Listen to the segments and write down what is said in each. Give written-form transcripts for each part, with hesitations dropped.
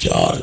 4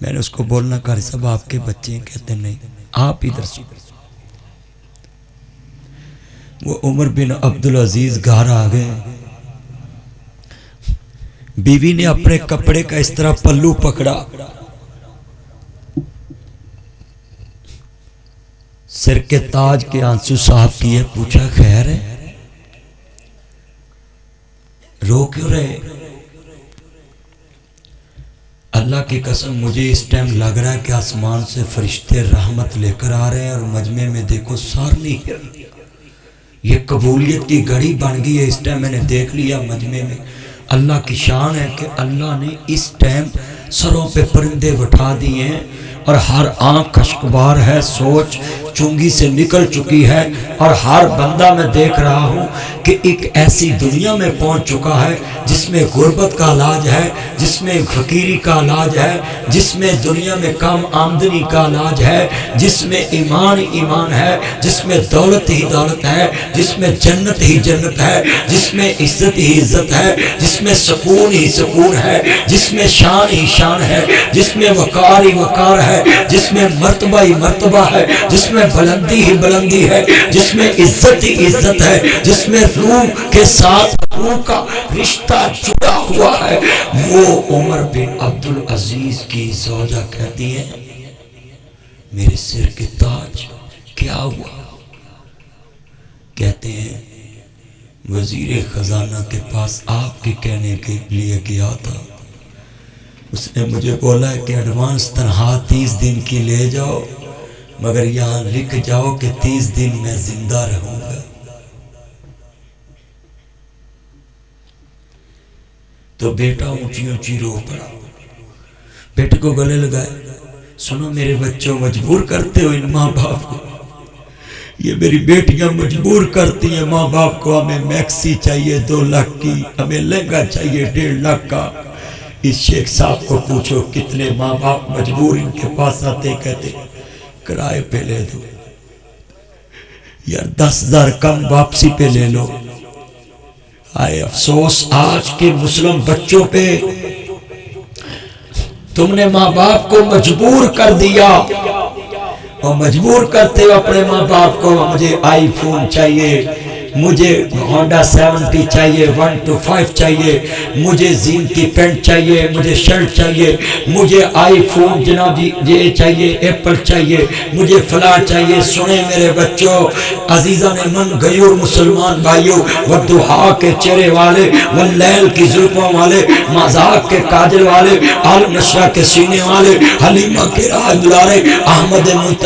میں نے اس کو بولنا قاری صاحب آپ کے بچے ہیں؟ کہتے نہیں آپ ادھر سے. وہ عمر بن عبدالعزیز گھر آ گئے. بیوی نے اپنے کپڑے کا اس طرح پلو پکڑا, سر کے تاج کے آنسو صاف کیے, پوچھا خیر ہے, رو کیوں رہے؟ اللہ کی قسم مجھے اس ٹائم لگ رہا ہے کہ آسمان سے فرشتے رحمت لے کر آ رہے ہیں, اور مجمع میں دیکھو سارنی یہ قبولیت کی گھڑی بن گئی ہے. اس ٹائم میں نے دیکھ لیا مجمع میں. اللہ کی شان ہے کہ اللہ نے اس ٹائم سروں پہ پرندے بٹھا دیے ہیں, اور ہر آنکھ کشکبار ہے, سوچ چنگی سے نکل چکی ہے, اور ہر بندہ میں دیکھ رہا ہوں کہ ایک ایسی دنیا میں پہنچ چکا ہے جس میں غربت کا علاج ہے, جس میں فقیری کا علاج ہے, جس میں دنیا میں کم آمدنی کا علاج ہے, جس میں ایمان ایمان ہے, جس میں دولت ہی دولت ہے, جس میں جنت ہی جنت ہے, جس میں عزت ہی عزت ہے, جس میں سکون ہی سکون ہے, جس میں شان ہی شان ہے, جس میں وقار ہی وقار ہے, جس میں مرتبہ ہی مرتبہ ہے, جس میں بلندی ہی بلندی ہے, جس میں عزت ہی عزت ہے, جس میں روح کے ساتھ روح کا رشتہ جڑا ہوا ہے. وہ عمر بن عبدالعزیز کی زوجہ کہتی ہیں میرے سر کے تاج کیا ہوا؟ کہتے ہیں وزیر خزانہ کے پاس آپ کے کہنے کے لیے گیا تھا, اس نے مجھے بولا ہے کہ ایڈوانس تنخواہ 30 دن کی لے جاؤ, مگر یہاں لکھ جاؤ کہ 30 دن میں زندہ رہوں گا. تو بیٹا اونچی اونچی رو پڑا, بیٹے کو گلے لگائے, سنو میرے بچوں مجبور کرتے ہو ان ماں باپ کو, یہ میری بیٹیاں مجبور کرتی ہیں ماں باپ کو, ہمیں میکسی چاہیے 2 لاکھ کی, ہمیں لہنگا چاہیے 1.5 لاکھ کا. اس شیخ صاحب کو پوچھو کتنے ماں باپ مجبور ان کے پاس آتے, کہتے کرائے پہ لے دو یار, 10,000 کم واپسی پہ لے لو. آئے افسوس آج کے مسلم بچوں پہ, تم نے ماں باپ کو مجبور کر دیا, اور مجبور کرتے ہو اپنے ماں باپ کو, مجھے آئی فون چاہیے, مجھے ہونڈا 70 چاہیے, 125 چاہیے, مجھے زین کی پینٹ چاہیے, مجھے شرٹ چاہیے, مجھے آئی فون جناب یہ چاہیے, ایپل چاہیے, مجھے فلاں چاہیے. سنیں میرے بچوں, عزیزان من غیور مسلمان بھائیوں, والضحیٰ کے چہرے والے, واللیل کی زلفوں والے, مذاق کے کاجل والے, المشرق کے سینے والے, حلیمہ کے راہ دلارے, احمد مجتبی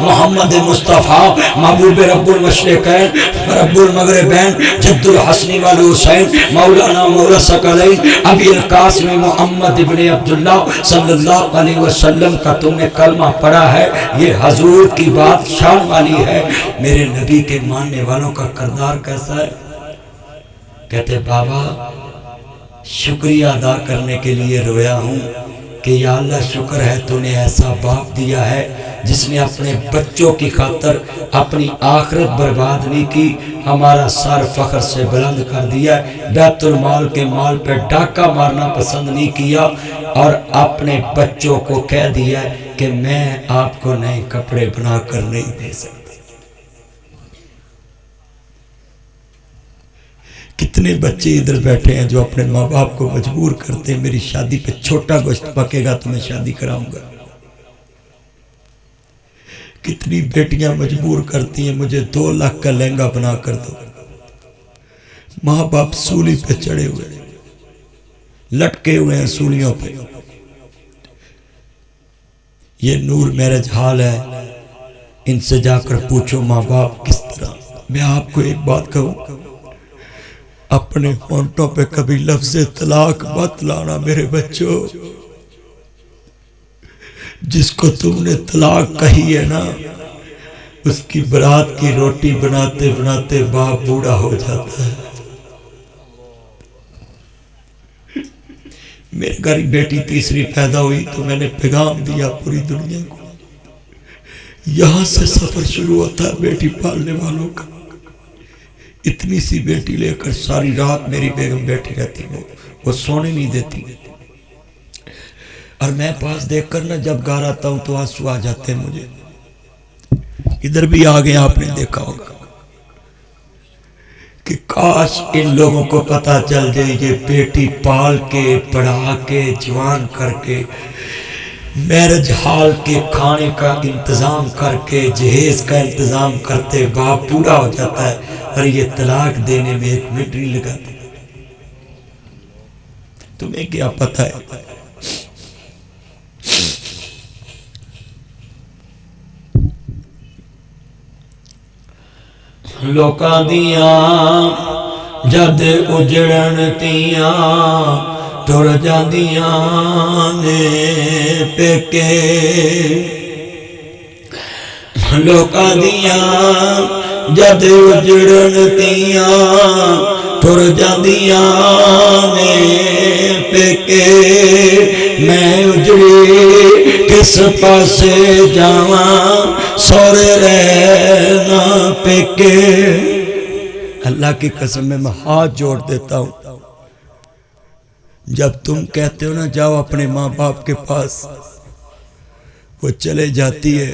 محمد مصطفیٰ, محبوب رب المشرقین رب المغربین, جد الحسن والحسین, مولانا مولا ثقلین, ابی القاسم محمد ابن عبداللہ صلی اللہ علیہ وسلم کا تم نے کلمہ پڑھا ہے, یہ حضور کی بات شان والی ہے. میرے نبی کے ماننے والوں کا کردار کیسا ہے؟ کہتے بابا شکریہ ادا کرنے کے لیے رویا ہوں کہ یا اللہ شکر ہے تو نے ایسا باپ دیا ہے جس نے اپنے بچوں کی خاطر اپنی آخرت برباد نہیں کی, ہمارا سر فخر سے بلند کر دیا, بیت المال کے مال پہ ڈاکہ مارنا پسند نہیں کیا, اور اپنے بچوں کو کہہ دیا کہ میں آپ کو نئے کپڑے بنا کر نہیں دے سکتا. کتنے بچے ادھر بیٹھے ہیں جو اپنے ماں باپ کو مجبور کرتے ہیں میری شادی پہ چھوٹا گوشت پکے گا تو میں شادی کراؤں گا. کتنی بیٹیاں مجبور کرتی ہیں مجھے 2 لاکھ کا لہنگا بنا کر دو. ماں باپ سولی پہ چڑھے ہوئے, لٹکے ہوئے ہیں سولیوں پہ. یہ نور میرج حال ہے, ان سے جا کر پوچھو ماں باپ کس طرح. میں آپ کو ایک بات کہوں, اپنے ہونٹوں پہ کبھی لفظ طلاق مت لانا میرے بچوں. جس کو تم نے طلاق کہی ہے نا, اس کی برات کی روٹی بناتے بناتے باپ بوڑھا ہو جاتا ہے. میرے گھر بیٹی تیسری پیدا ہوئی تو میں نے پیغام دیا پوری دنیا کو, یہاں سے سفر شروع ہوتا ہے بیٹی پالنے والوں کا. اتنی سی بیٹی لے کر ساری رات میری بیگم بیٹھی رہتی, وہ سونے نہیں دیتی. اور میں پاس دیکھ کر نا جب گھر آتا ہوں تو آنسو آ جاتے ہیں مجھے. ادھر بھی آ گئے آپ نے دیکھا ہوگا کہ کاش ان لوگوں کو پتا چل جائے یہ بیٹی پال کے پڑھا کے جوان کر کے میرج ہال کے کھانے کا انتظام کر کے جہیز کا انتظام کرتے باپ پورا ہو جاتا ہے اور یہ طلاق دینے میں 1 منٹ نہیں لگاتا. تمہیں کیا پتا ہے؟ لوکاں دیاں جد اجڑن تیاں ٹر جاندیاں نے پیکے. لوکاں دیاں جد اجڑن تیاں ٹر جاندیاں نے پیکے. میں اجڑی کس پاسے جاواں سورے رہنا پیکے. اللہ کی قسم میں ہاتھ جوڑ دیتا ہوں جب تم کہتے ہو نا جاؤ اپنے ماں باپ کے پاس وہ چلے جاتی ہے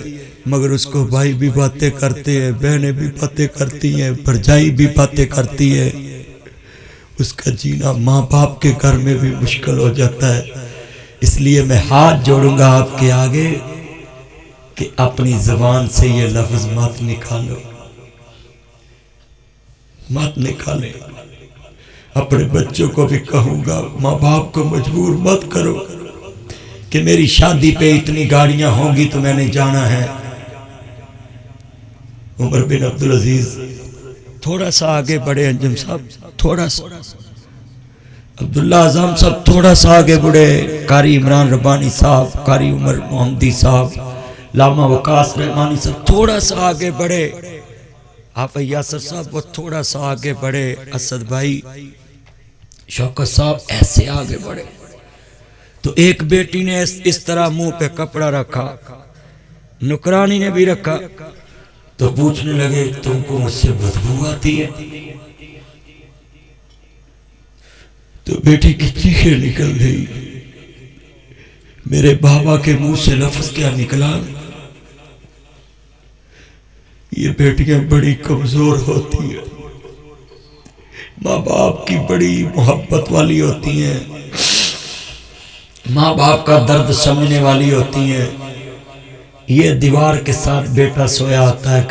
مگر اس کو بھائی بھی باتیں کرتے ہیں بہنیں بھی باتیں کرتی ہیں بھرجائی بھی باتیں کرتی ہے. اس کا جینا ماں باپ کے گھر میں بھی مشکل ہو جاتا ہے. اس لیے میں ہاتھ جوڑوں گا آپ کے آگے کہ اپنی زبان سے یہ لفظ مت نکالو مت نکالے. اپنے بچوں کو بھی کہوں گا ماں باپ کو مجبور مت کرو کہ میری شادی پہ اتنی گاڑیاں ہوں گی تو میں نے جانا ہے. عمر بن عبدالعزیز تھوڑا سا آگے بڑھے. انجم صاحب تھوڑا سا. عبداللہ اعظم صاحب تھوڑا سا آگے بڑھے. قاری عمران ربانی صاحب, قاری عمر محمدی صاحب, علامہ وقاص رحمانی صاحب تھوڑا سا آگے بڑھے. حافظ یاسر صاحب وہ تھوڑا سا آگے بڑھے. اسد بھائی شوکت صاحب ایسے آگے بڑھے. تو ایک بیٹی نے اس طرح منہ پہ کپڑا رکھا, نکرانی نے بھی رکھا. تو پوچھنے لگے تم کو مجھ سے بدبو آتی ہے؟ تو بیٹی کی چیخیں نکل گئی. میرے بابا کے منہ سے لفظ کیا نکلا؟ یہ بیٹیاں بڑی کمزور ہوتی ہیں, ماں باپ کی بڑی محبت والی ہوتی ہیں, ماں باپ کا درد سمجھنے والی ہوتی ہیں. یہ دیوار کے ساتھ بیٹا سویا ہوتا ہے.